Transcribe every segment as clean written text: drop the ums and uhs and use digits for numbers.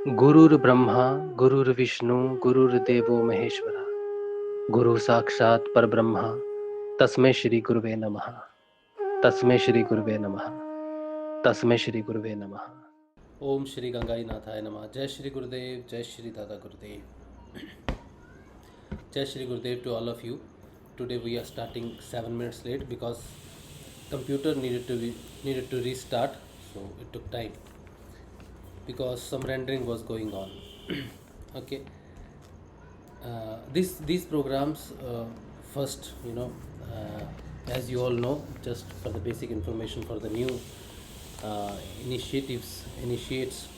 गुरुर् ब्रह्मा गुरुर्विष्णु गुरुर्देवो महेश्वरा गुरु साक्षात् परब्रह्म तस्मै श्री गुरुवे नमः तस्मै श्री गुरुवे नमः तस्मै श्री गुरुवे नमः. Om Shri Gangai Nathay Namah. Jai Shri Gurudev, Jai Shri Dada Gurudev. Jai Shri Gurudev to all of you. Today we are starting 7 minutes late because computer needed to restart, so it took time because some rendering was going on. Okay. These programs first, as you all know, just for the basic information for the new initiates.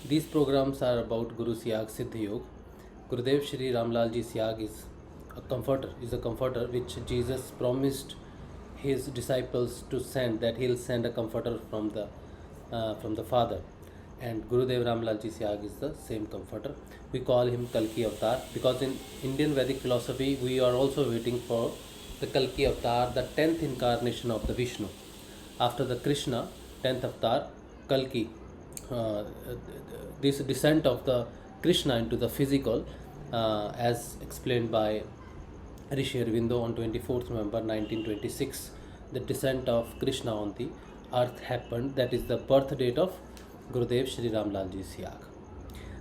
These programs are about Guru Siyag Siddhi Yoga. Gurudev Shri Ramlal ji Siyag is a comforter which Jesus promised his disciples to send, that he'll send a comforter from the Father. And Gurudev Ramlal ji Siyag is the same comforter. We call him Kalki Avatar because in Indian Vedic philosophy we are also waiting for the Kalki Avatar, the 10th incarnation of the Vishnu. After the Krishna, 10th avatar, Kalki, this descent of the Krishna into the physical, as explained by Rishi Aurobindo on 24th November 1926, the descent of Krishna on the earth happened. That is the birth date of Gurudev Shri Ramlal ji Siyag.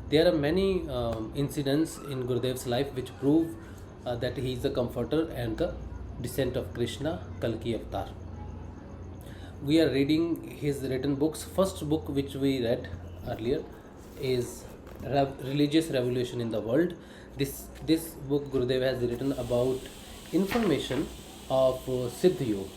There are many incidents in Gurudev's life which prove that he is the comforter and the descent of Krishna, Kalki Avatar. We are reading his written books. First book which we read earlier is Religious Revolution in the World. This book Gurudev has written about information of Siddhi Yoga.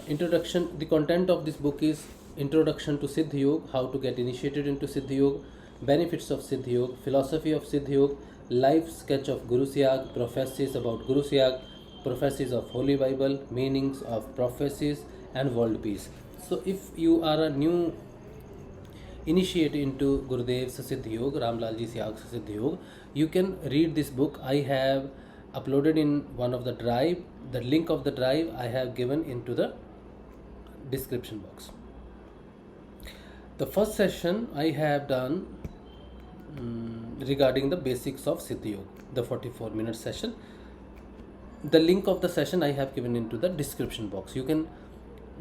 Introduction. The content of this book is Introduction to Siddhi Yoga, how to get initiated into Siddhi Yoga, benefits of Siddhi Yoga, philosophy of Siddhi Yoga, life sketch of Guru Siyag, prophecies about Guru Siyag, prophecies of Holy Bible, meanings of prophecies, and world peace. So if you are a new initiate into Gurudev's Siddhi Yoga, Ramlal ji Siyag's Siddhi Yoga, you can read this book. I have uploaded in one of the drive. The link of the drive I have given into the description box. The first session I have done regarding the basics of Siddhi Yoga, the 44-minute session. The link of the session I have given into the description box. You can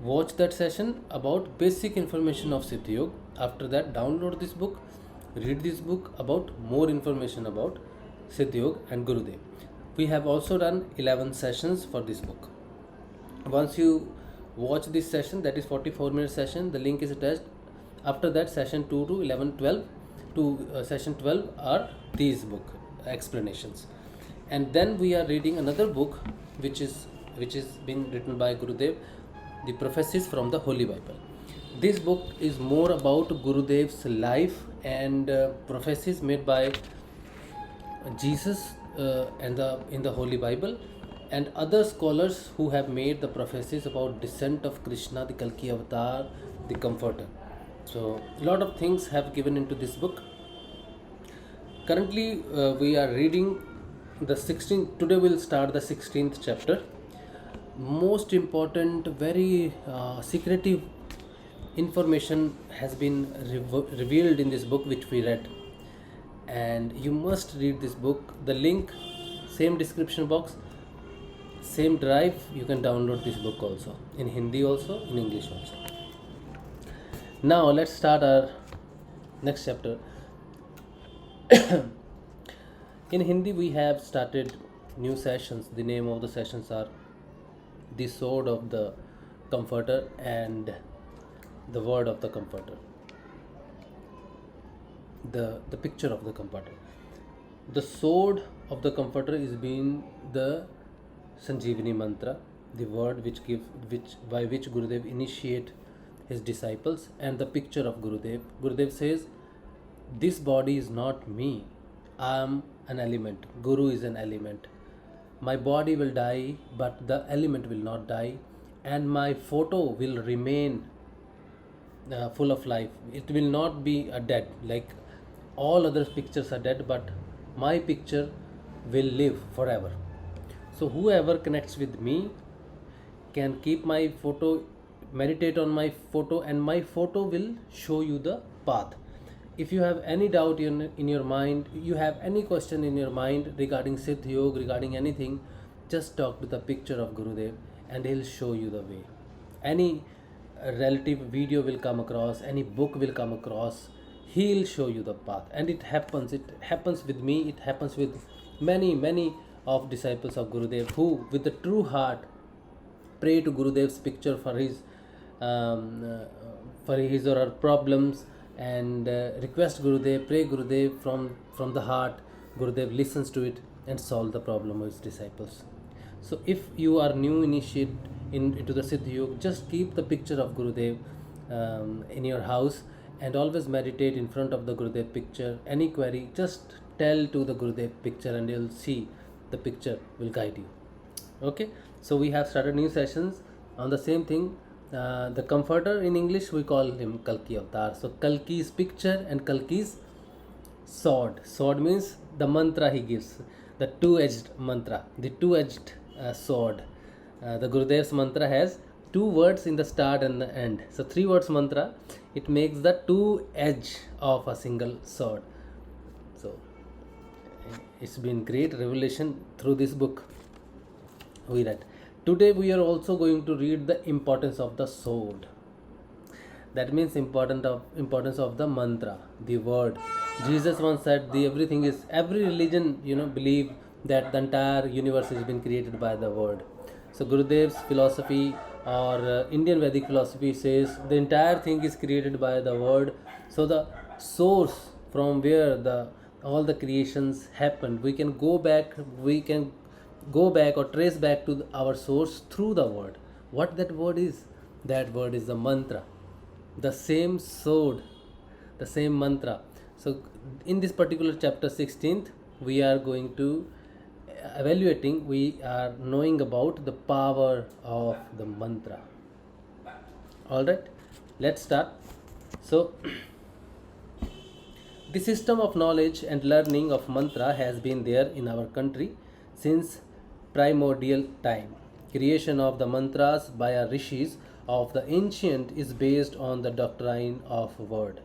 watch that session about basic information of Siddhi Yoga. After that, download this book, read this book about more information about Siddhi Yoga and Gurudev. We have also done 11 sessions for this book. Once you watch this session, that is 44-minute session, the link is attached. After that, session 2 to 11, 12 to session 12 are these book explanations. And then we are reading another book which is being written by Gurudev, the Prophecies from the Holy Bible. This book is more about Gurudev's life and prophecies made by Jesus in the Holy Bible, and other scholars who have made the prophecies about descent of Krishna, the Kalki Avatar, the Comforter. So a lot of things have given into this book. Currently we are reading the 16th. Today we'll start the 16th chapter. Most important, very secretive information has been revealed in this book which we read, and you must read this book. The link, same description box, same drive. You can download this book also in Hindi, also in English also. Now let's start our next chapter. In Hindi we have started new sessions. The name of the sessions are The Sword of the Comforter and The Word of the Comforter. The picture of the Comforter. The sword of the Comforter is being the Sanjeevani mantra, the word by which Gurudev initiate his disciples, and the picture of Gurudev. Gurudev says, this body is not me. I am an element. Guru is an element. My body will die, but the element will not die, and my photo will remain full of life. It will not be a dead, like all other pictures are dead, but my picture will live forever. So whoever connects with me can keep my photo meditate on my photo, and my photo will show you the path. If you have any doubt in your mind, you have any question in your mind regarding Siddha Yoga, regarding anything, just talk to the picture of Gurudev and he'll show you the way. Any relative video will come across, any book will come across, he'll show you the path. And it happens with me, it happens with many of disciples of Gurudev who with the true heart pray to Gurudev's picture for his or her problems, and request Gurudev, pray Gurudev from the heart. Gurudev listens to it and solve the problem of his disciples. So if you are new initiate into the Siddhi Yoga, just keep the picture of Gurudev in your house and always meditate in front of the Gurudev picture. Any query, just tell to the Gurudev picture and you'll see the picture will guide you. Okay, so we have started new sessions on the same thing. The comforter, in English we call him Kalki Avatar. So Kalki's picture and Kalki's sword. Sword means the mantra he gives, the two-edged mantra, the two-edged sword. The Gurudev's mantra has two words in the start and the end. So 3 words mantra, it makes the two edge of a single sword. So it's been great revelation through this book we read. Today we are also going to read the importance of the sword. That means importance of the mantra, the word. Jesus once said, every religion believe that the entire universe has been created by the word. So Gurudev's philosophy or Indian Vedic philosophy says the entire thing is created by the word. So the source from where all the creations happened, we can go back or trace back to our source through the word. What that word is? That word is the mantra, the same sword, the same mantra. So in this particular chapter 16th, we are going to we are knowing about the power of the mantra. Alright, let's start. So the system of knowledge and learning of mantra has been there in our country since primordial time. Creation of the mantras by our rishis of the ancient is based on the doctrine of word.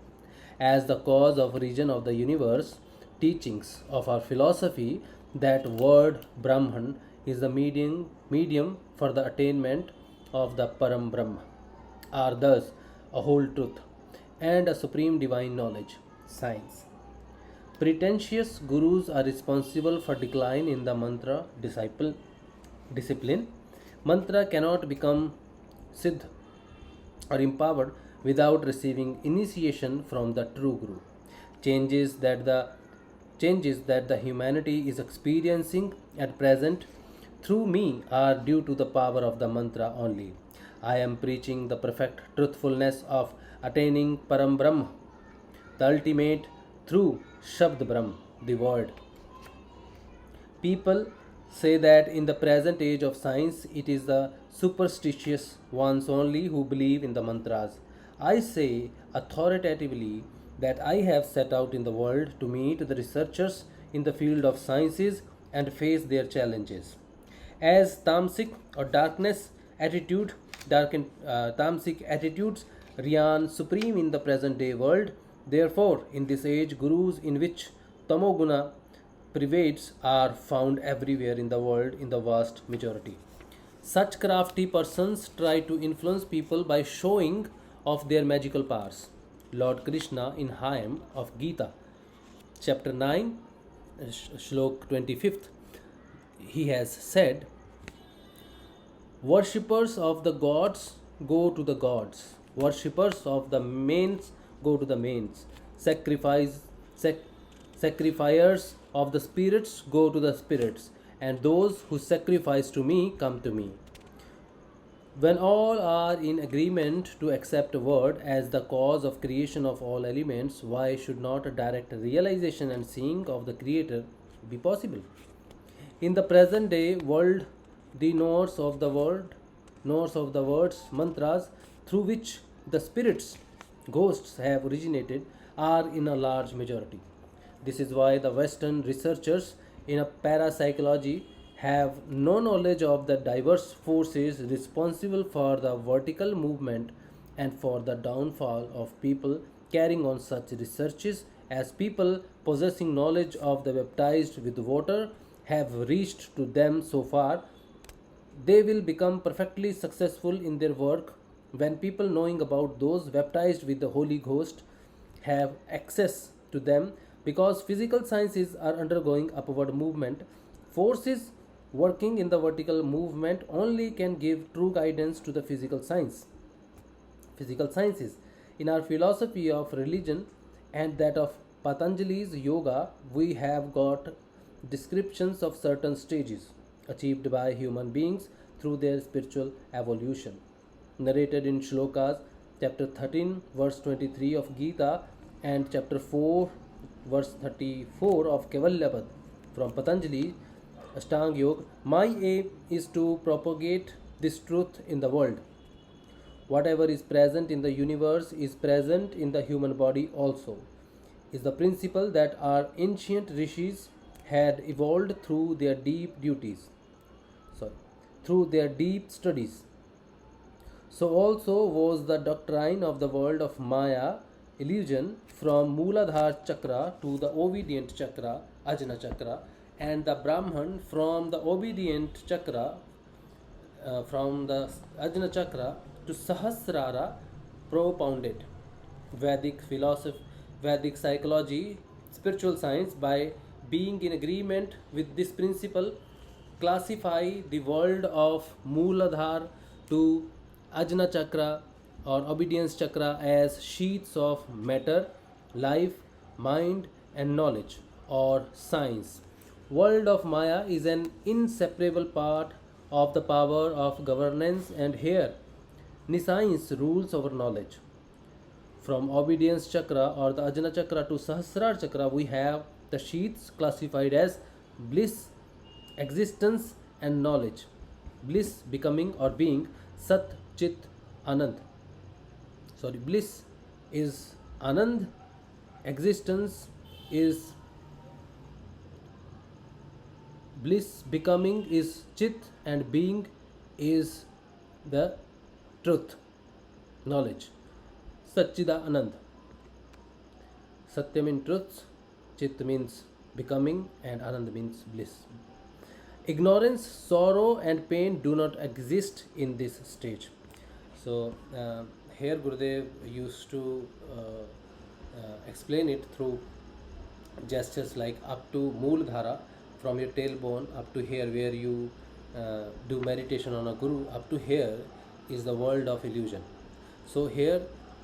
As the cause of origin of the universe, teachings of our philosophy that word Brahman is the medium for the attainment of the Param Brahma are thus a whole truth and a supreme divine knowledge, science. Pretentious gurus are responsible for decline in the mantra discipline. Mantra cannot become siddh or empowered without receiving initiation from the true guru. Changes that the humanity is experiencing at present through me are due to the power of the mantra only. I am preaching the perfect truthfulness of attaining Param Brahma, the ultimate through Shabd Brahm, the word. People say that in the present age of science, it is the superstitious ones only who believe in the mantras. I say authoritatively that I have set out in the world to meet the researchers in the field of sciences and face their challenges. As tamasic or tamasic attitudes reign supreme in the present day world, therefore, in this age, gurus in which tamoguna prevails are found everywhere in the world in the vast majority. Such crafty persons try to influence people by showing off their magical powers. Lord Krishna in hymn of Gita, chapter 9, shlok 25th, he has said, worshippers of the gods go to the gods, worshippers of the mains go to the mains, sacrificers of the spirits go to the spirits, and those who sacrifice to me come to me. When all are in agreement to accept a word as the cause of creation of all elements, why should not a direct realization and seeing of the Creator be possible? In the present day world, the knows of the words, mantras, through which the spirits, ghosts have originated, are in a large majority. This is why the Western researchers in a parapsychology have no knowledge of the diverse forces responsible for the vertical movement and for the downfall of people carrying on such researches as people possessing knowledge of the baptized with water have reached to them so far. They will become perfectly successful in their work when people knowing about those baptized with the Holy Ghost have access to them, because physical sciences are undergoing upward movement. Forces working in the vertical movement only can give true guidance to the physical sciences. In our philosophy of religion and that of Patanjali's yoga, we have got descriptions of certain stages achieved by human beings through their spiritual evolution, narrated in shlokas, chapter 13, verse 23 of Gita, and chapter 4, verse 34 of Kaivalyapad from Patanjali Ashtanga Yoga. My aim is to propagate this truth in the world. Whatever is present in the universe is present in the human body also, is the principle that our ancient rishis had evolved through their through their deep studies. So also was the doctrine of the world of Maya, illusion, from Mooladhara chakra to the obedient chakra, Ajna chakra, and the Brahman from the obedient chakra, from the Ajna chakra to Sahasrara, propounded. Vedic philosophy, Vedic psychology, spiritual science, by being in agreement with this principle, classify the world of Mooladhara to Ajna chakra or obedience chakra as sheets of matter, life, mind, and knowledge or science. World of Maya is an inseparable part of the power of governance, and here Niscience rules over knowledge. From obedience chakra or the Ajna chakra to Sahasrar chakra, we have the sheets classified as bliss, existence, and knowledge. Bliss, becoming or being, Sat, Chit, Anand. Bliss is Anand, existence is bliss, becoming is Chit, and being is the truth, knowledge. Satchida Anand. Satya means truth, Chit means becoming, and Anand means bliss. Ignorance, sorrow, and pain do not exist in this stage. So, here Gurudev used to explain it through gestures like up to Mooladhara, from your tailbone up to here, where you do meditation on a Guru, up to here is the world of illusion. So here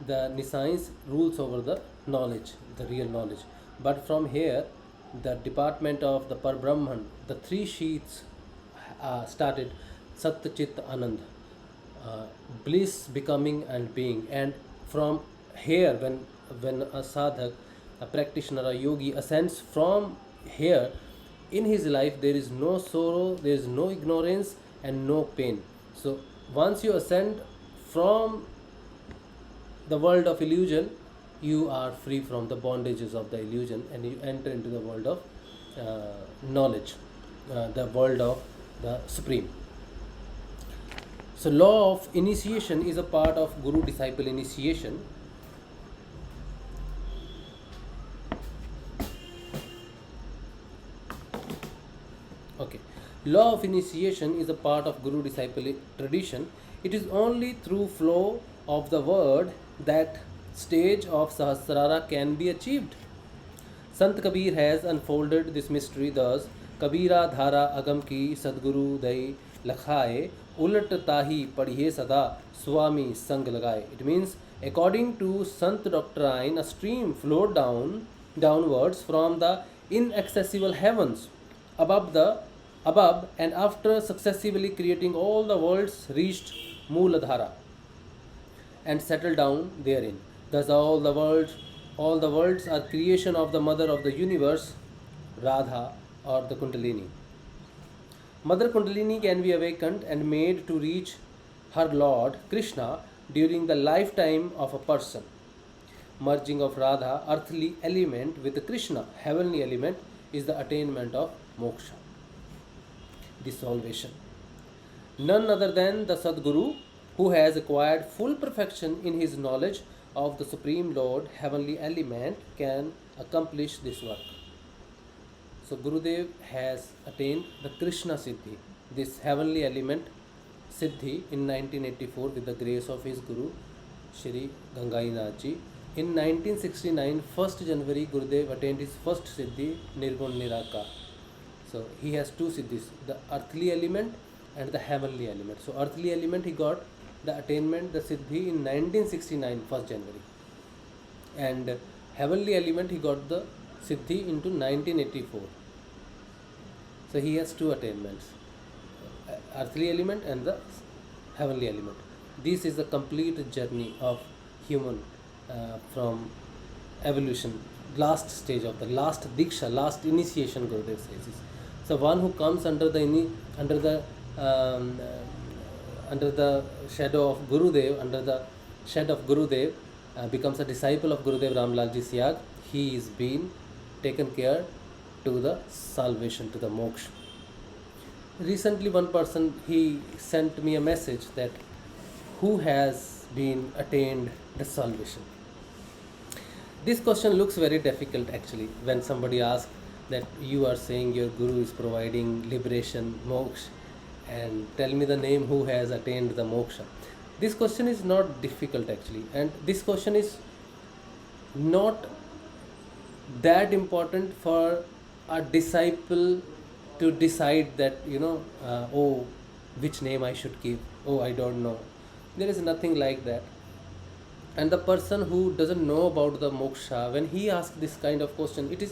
the Niscience rules over the knowledge, the real knowledge. But from here, the department of the Parbrahman, the three sheets started: Sat, Chit, Anand, bliss, becoming, and being. And from here, when a sadhak, a practitioner, a yogi ascends from here, in his life there is no sorrow, there is no ignorance, and no pain. So once you ascend from the world of illusion, you are free from the bondages of the illusion, and you enter into the world of knowledge, the world of the Supreme. So law of initiation is a part of Guru disciple initiation. Okay. Law of initiation is a part of Guru disciple tradition. It is only through flow of the word that stage of Sahasrara can be achieved. Sant Kabir has unfolded this mystery thus: Kabira dhara agam ki Sadguru dai lakhaye, ulat tahi padhiye sada Swami sang lagaye. It means, according to Sant doctrine, a stream flowed downwards from the inaccessible heavens above, and after successively creating all the worlds, reached Mooladhara and settled down therein. Thus all the worlds are creation of the mother of the universe, Radha, or the Kundalini. Mother Kundalini can be awakened and made to reach her Lord Krishna during the lifetime of a person. Merging of Radha, earthly element, with Krishna, heavenly element, is the attainment of moksha. the salvation. None other than the Sadguru, who has acquired full perfection in his knowledge of the Supreme Lord, heavenly element, can accomplish this work. So Gurudev has attained the Krishna Siddhi, this heavenly element Siddhi, in 1984 with the grace of his Guru Shri Gangai ji. In 1969, 1st January, Gurudev attained his first Siddhi, Nirgun Nirakar. So he has two Siddhis, the earthly element and the heavenly element. So earthly element he got the attainment, the Siddhi in 1969, 1st January. And heavenly element he got the Siddhi into 1984. So he has two attainments, earthly element and the heavenly element. This is the complete journey of human from evolution, last stage of the last diksha, last initiation, Gurudev says. So one who comes under the shadow of Gurudev, under the shed of Gurudev, becomes a disciple of Gurudev Ramlal ji Siyag. He is being taken care to the salvation, to the moksha. Recently one person, he sent me a message that who has been attained the salvation. This question looks very difficult actually when somebody asks that you are saying your Guru is providing liberation, moksha, and tell me the name who has attained the moksha. This question is not difficult actually, and this question is not that important for a disciple to decide that, oh, which name I should give, oh, I don't know. There is nothing like that. And the person who doesn't know about the moksha, when he asks this kind of question, it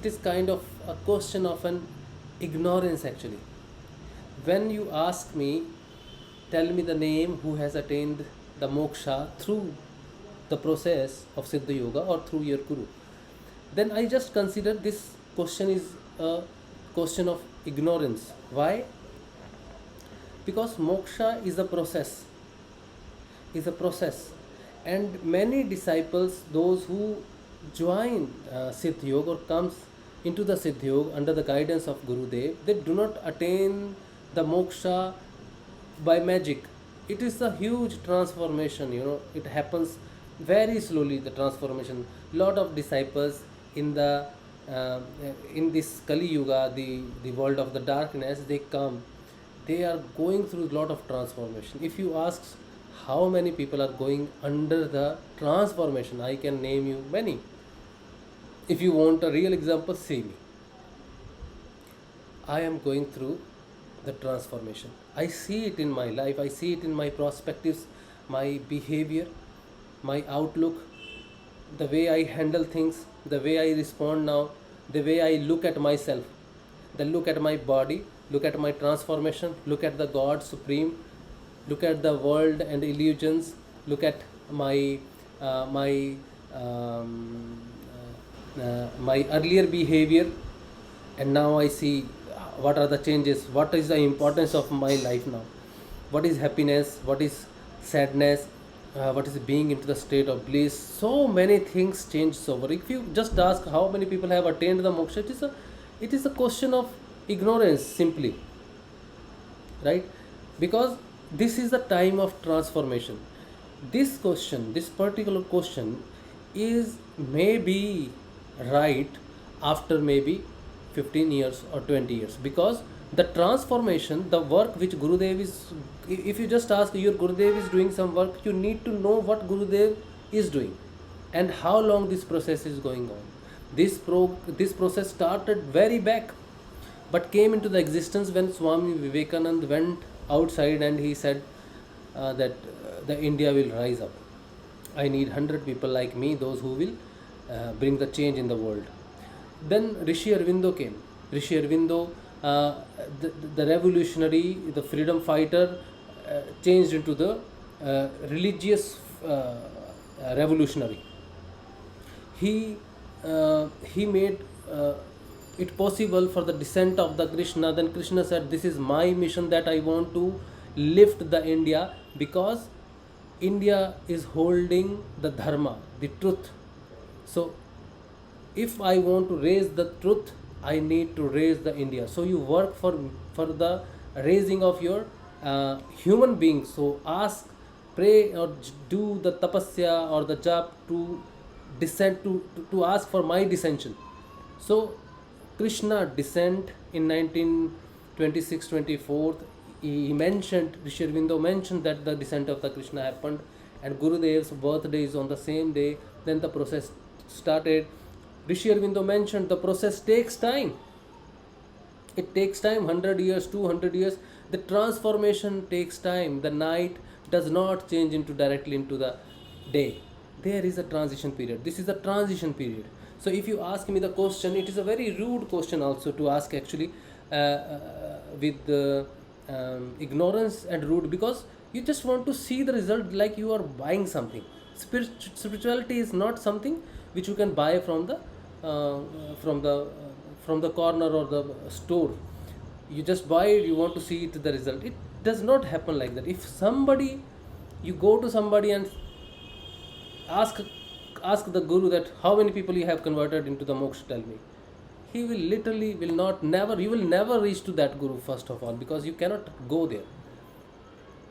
is kind of a question of an ignorance actually. When you ask me, tell me the name who has attained the moksha through the process of Siddha Yoga or through your Guru, then I just consider this question is a question of ignorance. Why? Because moksha is a process, and many disciples, those who join Siddha Yoga or comes into the Siddha Yoga under the guidance of Gurudev, they do not attain the moksha by magic. It is a huge transformation, it happens very slowly, the transformation. Lot of disciples in the in this Kali Yuga, the world of the darkness, they are going through a lot of transformation. If you ask how many people are going under the transformation, I can name you many. If you want a real example, see me. I am going through the transformation. I see it in my life, I see it in my perspectives, my behavior, my outlook, the way I handle things, the way I respond now, the way I look at myself, the look at my body, look at my transformation, look at the God Supreme, look at the world and illusions, look at my my earlier behavior, and now I see what are the changes, what is the importance of my life now, what is happiness, what is sadness, what is being into the state of bliss. So many things change over. If you just ask how many people have attained the moksha, it is a question of ignorance simply, right? Because this is the time of transformation. This question, this particular question is maybe right after maybe 15 years or 20 years, because the transformation, the work which Gurudev is, if you just ask your Gurudev is doing some work, you need to know what Gurudev is doing and how long this process is going on. This process started very back, but came into the existence when Swami Vivekananda went outside and he said that the India will rise up. I need 100 people like me, those who will bring the change in the world. Then Rishi Aurobindo came. Rishi Aurobindo, the revolutionary, the freedom fighter, changed into the religious revolutionary. He made it possible for the descent of the Krishna. Then Krishna said, this is my mission, that I want to lift the India, because India is holding the dharma, the truth. So if I want to raise the truth, I need to raise the India. So you work for the raising of your human beings. So ask, pray, or do the tapasya or the jap to descend to ask for my descension. So Krishna descent in 1926-24. He mentioned, Rishi Aurobindo mentioned that the descent of the Krishna happened, and Gurudev's birthday is on the same day. Then the process started. Rishi Aurobindo mentioned the process takes time. It takes time, 100 years, 200 years. The transformation takes time. The night does not change into directly into the day. There is a transition period. This is a transition period. So if you ask me the question, it is a very rude question also to ask actually, with ignorance and rude, because you just want to see the result like you are buying something. Spirituality is not something which you can buy from the uh, from the from the corner or the store. You just buy it, you want to see it, the result. It does not happen like that. If somebody, you go to somebody and ask ask the guru that how many people you have converted into the moksha, tell me, he will literally will not never, you will never reach to that guru first of all, because you cannot go there.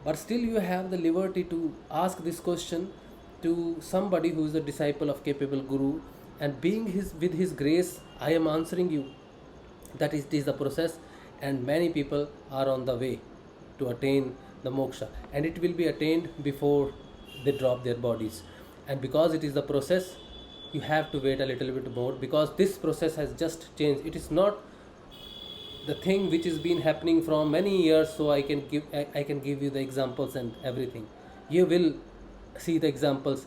But still you have the liberty to ask this question to somebody who is a disciple of capable guru, and being his with his grace I am answering you that it is the process, and many people are on the way to attain the moksha, and it will be attained before they drop their bodies. And because it is the process, you have to wait a little bit more, because this process has just changed. It is not the thing which has been happening from many years, so I can give you the examples and everything. You will see the examples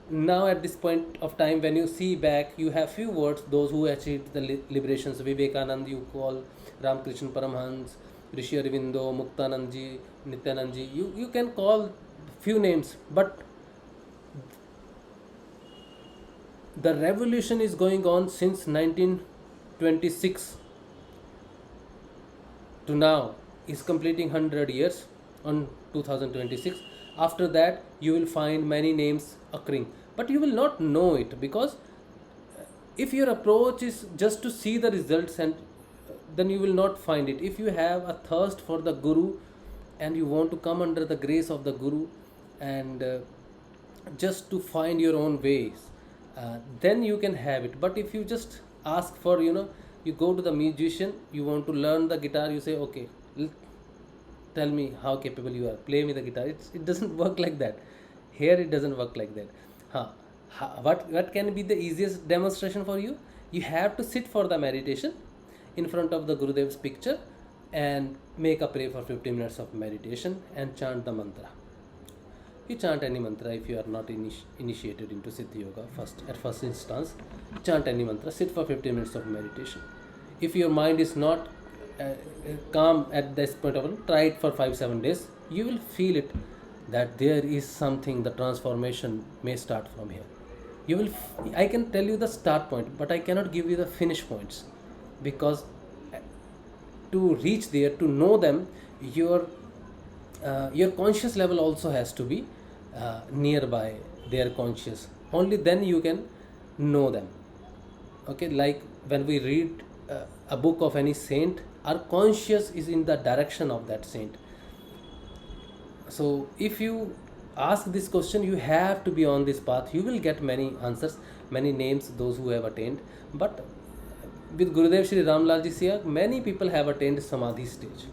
now. At this point of time, when you see back, you have few words. Those who achieved the liberations, Vivekanand you call, Ramakrishna Paramhans, Rishi Aurobindo, Muktanand ji, Nityanand ji, you can call few names. But the revolution is going on since 1926 to now, is completing 100 years on 2026. After that you will find many names occurring, but you will not know it, because if your approach is just to see the results, and then you will not find it. If you have a thirst for the guru and you want to come under the grace of the guru, and just to find your own ways, then you can have it. But if you just ask for, you go to the musician, you want to learn the guitar, you say, okay, tell me how capable you are, play me the guitar. It doesn't work like that. Here it doesn't work like that. What can be the easiest demonstration for you? You have to sit for the meditation in front of the Gurudev's picture and make a prayer for 15 minutes of meditation and chant the mantra. You chant any mantra. If you are not initiated into Siddhi Yoga, at first instance, chant any mantra, sit for 15 minutes of meditation. If your mind is not calm at this point of time, try it for 5-7 days. You will feel it that there is something, the transformation may start from here. I can tell you the start point, but I cannot give you the finish points, because to reach there, to know them, your conscious level also has to be nearby their conscious. Only then you can know them. Okay, like when we read a book of any saint, our conscious is in the direction of that saint. So if you ask this question, you have to be on this path. You will get many answers, many names, those who have attained. But with Gurudev Shri Ramlal ji Siyag, many people have attained Samadhi stage.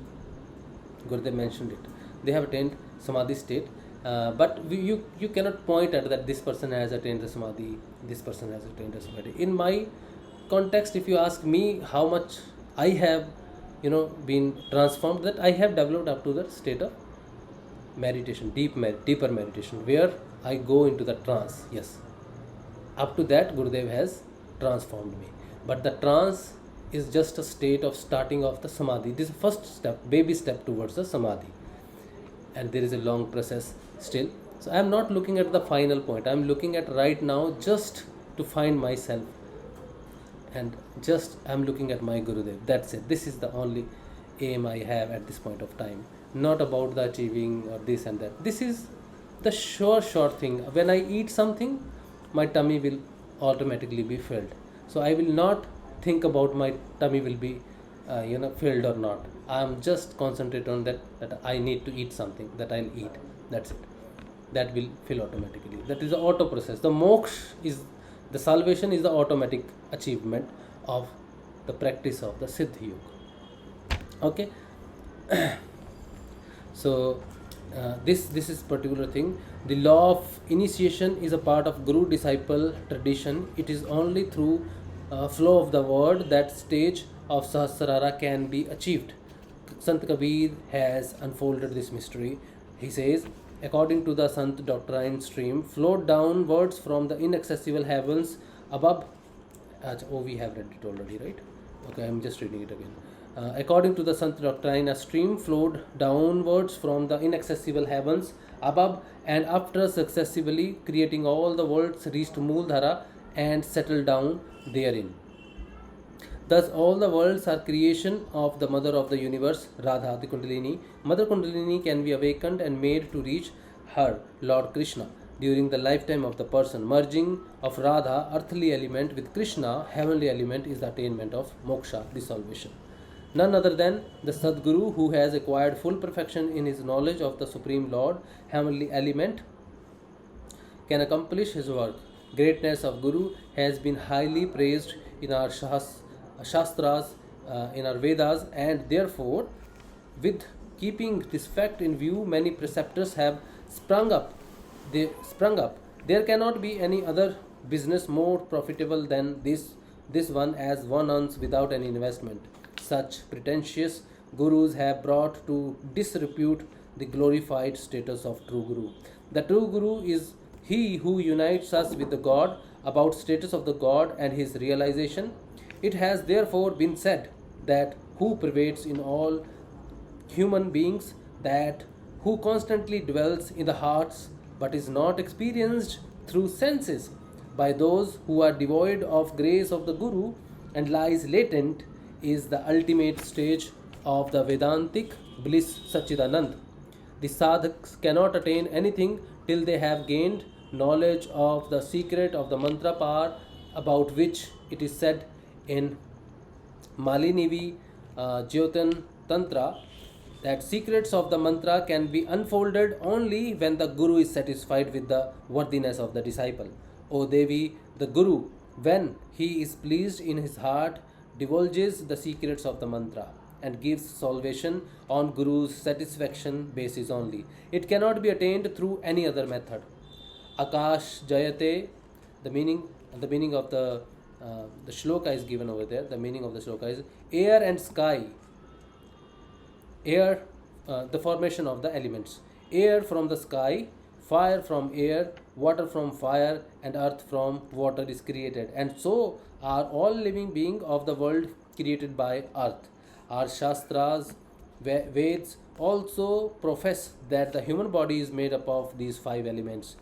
Gurudev mentioned it. They have attained Samadhi state. But you cannot point at that this person has attained the Samadhi, this person has attained the Samadhi. In my context, if you ask me how much I have been transformed, that I have developed up to the state of meditation, deeper meditation, where I go into the trance. Yes, up to that Gurudev has transformed me. But the trance is just a state of starting of the Samadhi. This is the first step, baby step towards the Samadhi, and there is a long process still. So I am not looking at the final point. I am looking at right now just to find myself, and just I am looking at my Gurudev. That's it. This is the only aim I have at this point of time. Not about the achieving or this and that. This is the short thing. When I eat something, my tummy will automatically be filled. So I will not think about my tummy will be filled or not. I'm just concentrate on that I need to eat something, that I'll eat. That's it. That will fill automatically. That is the auto process. The moksha is the salvation is the automatic achievement of the practice of the Siddhi Yoga. Okay. So this is particular thing. The law of initiation is a part of guru disciple tradition. It is only through flow of the word that stage of Sahasrara can be achieved. Sant Kabir has unfolded this mystery. He says, according to the Sant doctrine stream, flowed downwards from the inaccessible heavens above. Oh, we have read it already, right? Okay, I'm just reading it again. According to the Sant doctrine, a stream flowed downwards from the inaccessible heavens above, and after successively creating all the worlds, reached Mooldhara and settled down therein. Thus, all the worlds are creation of the Mother of the Universe, Radha, the Kundalini. Mother Kundalini can be awakened and made to reach her, Lord Krishna, during the lifetime of the person. Merging of Radha, earthly element, with Krishna, heavenly element, is the attainment of moksha, the salvation. None other than the Sadguru, who has acquired full perfection in his knowledge of the Supreme Lord, heavenly element, can accomplish his work. Greatness of Guru has been highly praised in our Shastras, in our Vedas, and therefore, with keeping this fact in view, many preceptors have sprung up. There cannot be any other business more profitable than this one, as one earns without any investment. Such pretentious gurus have brought to disrepute the glorified status of true Guru. The true Guru is he who unites us with the God. About status of the God and his realization, it has therefore been said that who pervades in all human beings, that who constantly dwells in the hearts but is not experienced through senses by those who are devoid of grace of the Guru and lies latent, is the ultimate stage of the Vedantic bliss Satchidanand. The sadhaks cannot attain anything till they have gained knowledge of the secret of the mantra power, about which it is said in Malinivi Jyotan Tantra that secrets of the mantra can be unfolded only when the Guru is satisfied with the worthiness of the disciple. O Devi, the Guru, when he is pleased in his heart, divulges the secrets of the mantra and gives salvation on Guru's satisfaction basis only. It cannot be attained through any other method. Akash Jayate, the meaning of the shloka is given over there. The meaning of the shloka is air and sky. Air, the formation of the elements. Air from the sky, fire from air, water from fire, and earth from water is created. And so are all living beings of the world created by earth. Our Shastras, Veds also profess that the human body is made up of these five elements.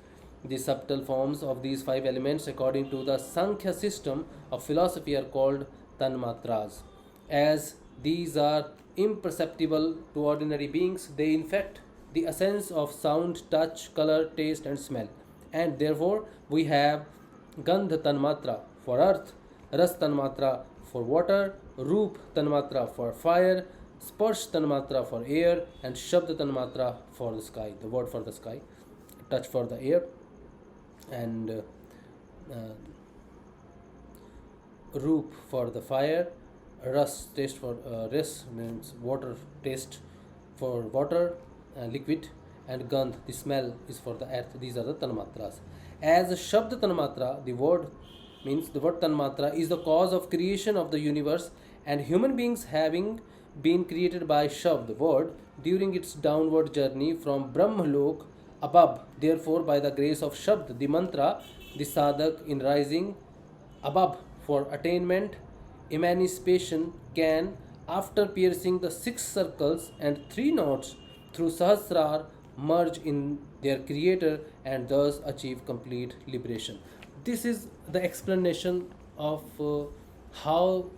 The subtle forms of these five elements, according to the Sankhya system of philosophy, are called Tanmatras. As these are imperceptible to ordinary beings, they infect the essence of sound, touch, color, taste, and smell. And therefore, we have Gandha Tanmatra for earth, Ras Tanmatra for water, Roop Tanmatra for fire, Sparsh Tanmatra for air, and Shabd Tanmatra for the sky, the word for the sky, touch for the air, and Roop for the fire, Ras taste for ras means water taste for water, liquid, and Gandh, the smell, is for the earth. These are the Tanmatras. As Shabd Tanmatra, the word Tanmatra is the cause of creation of the universe, and human beings having been created by Shabd word during its downward journey from Brahmalok above. Therefore, by the grace of Shabd, the mantra, the sadhak in rising above for attainment, emancipation can, after piercing the 6 circles and 3 knots through Sahasrar, merge in their creator and thus achieve complete liberation. This is the explanation of how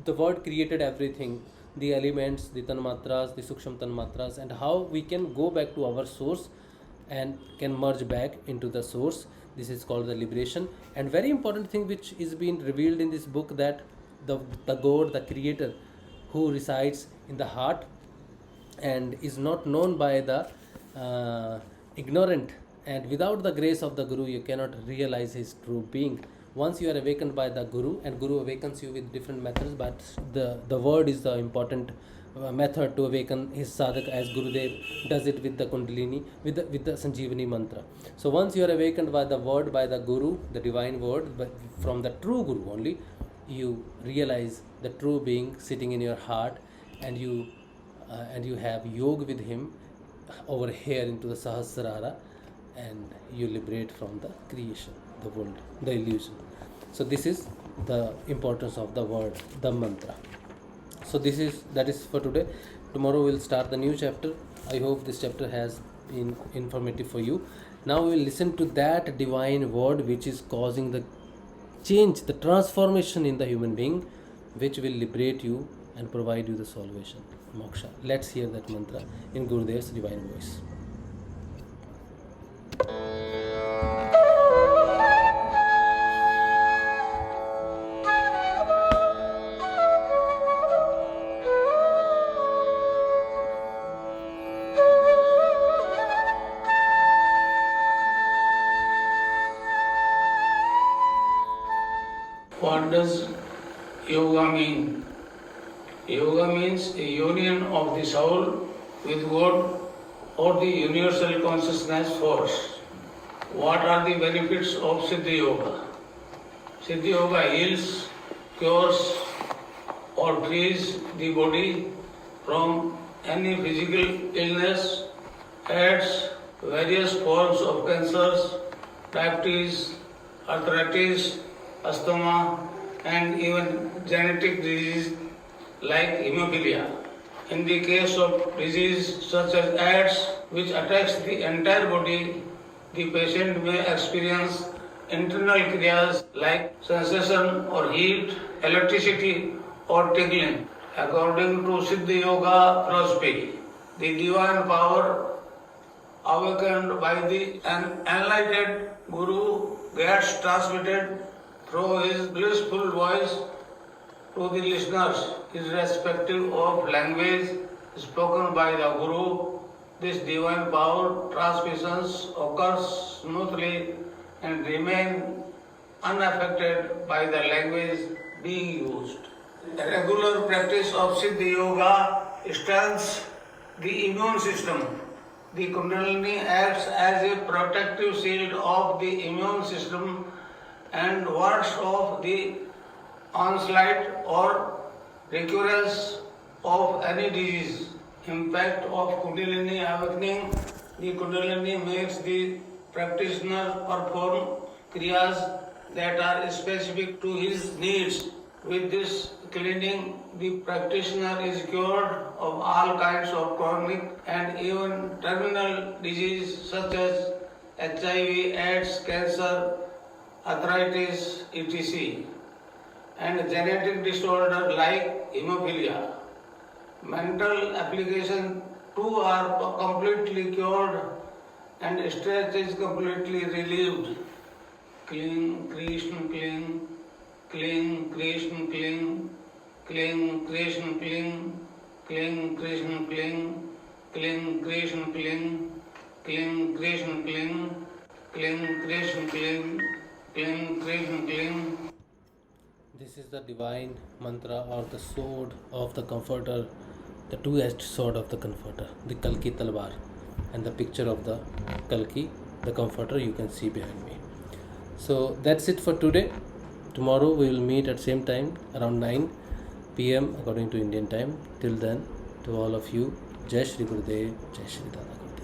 the word created everything, the elements, the tanmatras, the suksham tanmatras, and how we can go back to our source and can merge back into the source. This is called the liberation. And very important thing which is being revealed in this book, that the God, the creator, who resides in the heart and is not known by the ignorant, and without the grace of the Guru you cannot realize his true being. Once you are awakened by the Guru, and Guru awakens you with different methods, but the word is the important method to awaken his sadhak, as Gurudev does it with the Kundalini, with the Sanjeevani mantra. So once you are awakened by the word, by the Guru, the divine word, but from the true Guru only, you realize the true being sitting in your heart, and you have yoga with him over here into the Sahasrara, and you liberate from the creation, the world, the illusion. So this is the importance of the word, the mantra. So that is for today. Tomorrow we'll start the new chapter. I hope this chapter has been informative for you. Now we will listen to that divine word which is causing the change, the transformation in the human being, which will liberate you and provide you the salvation, moksha. Let's hear that mantra in Gurudev's divine voice. What does yoga mean? Yoga means a union of the soul with God or the universal consciousness force. What are the benefits of Siddhi Yoga? Siddhi Yoga heals, cures or frees the body from any physical illness, adds various forms of cancers, diabetes, arthritis, asthma, and even genetic disease like hemophilia. In the case of disease such as AIDS, which attacks the entire body, the patient may experience internal kriyas like sensation or heat, electricity or tingling. According to Siddhi Yoga philosophy, the divine power awakened by the enlightened Guru gets transmitted through his blissful voice to the listeners, irrespective of language spoken by the Guru. This divine power transmissions occurs smoothly and remain unaffected by the language being used. The regular practice of Siddhi Yoga strengthens the immune system. The Kundalini acts as a protective shield of the immune system and wards off the onslaught or recurrence of any disease. Impact of Kundalini awakening. The Kundalini makes the practitioner perform kriyas that are specific to his needs. With this cleaning, the practitioner is cured of all kinds of chronic and even terminal disease such as HIV, AIDS, cancer, arthritis, etc. and genetic disorder like hemophilia. Mental application too are completely cured and stress is completely relieved. Cling, Krishna, cling, cling, Krishna, cling, cling, Krishna, cling, cling, Krishna, cling, cling, Krishna, cling, cling, Krishna, cling, cling, Krishna, cling, cling, Krishna, cling. This is the divine mantra, or the sword of the comforter, the two-edged sword of the comforter, the Kalki Talwar, and the picture of the Kalki, the comforter, you can see behind me. So that's it for today. Tomorrow we will meet at same time around 9 p.m. according to Indian time. Till then, to all of you, Jai Shri Gurudev, Jai Shri Dada Gurudev.